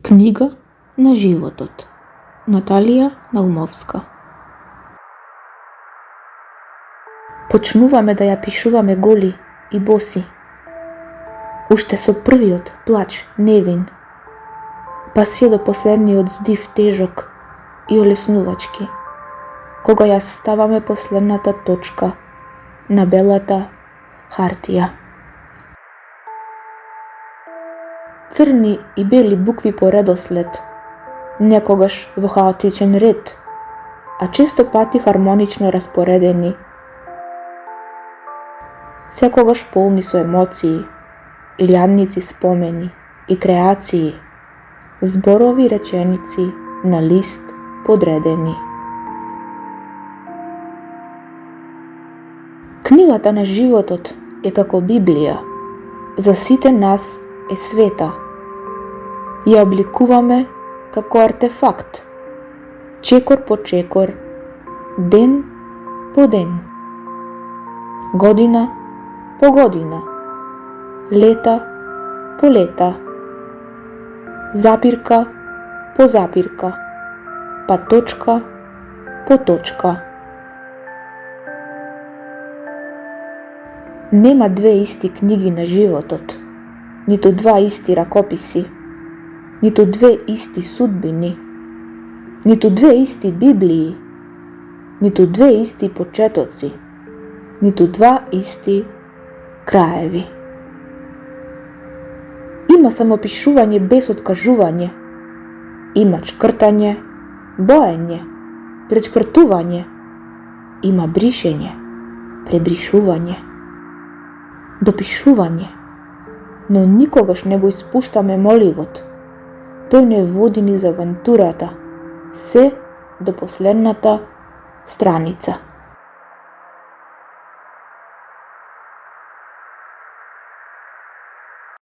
Книга на животот. Наталија Наумовска. Почнуваме да ја пишуваме голи и боси. Уште со првиот плач невин, па се до последниот здив тежок и олеснувачки, кога ја ставаме последната точка на белата хартија. Црни и бели букви по редослед, некогаш во хаотичен ред, а често пати хармонично распоредени, секогаш полни со емоции, илјадници спомени и креации, зборови реченици на лист подредени. Книгата на животот е како Библија, за сите нас е света. Ја обликуваме како артефакт, чекор по чекор, ден по ден, година по година, лета по лета, запирка по запирка, па точка по точка. Нема две исти книги на животот, ниту два исти ракописи, ниту две исти судбини, ниту две исти Библии, ниту две исти почетоци, ниту два исти краеви. Има само пишување без откажување, има чкртање, боење, пречкртување, има бришење, пребришување, допишување, но никогаш не го испуштаме моливот. Тој не води ни за авантурата, се до последната страница.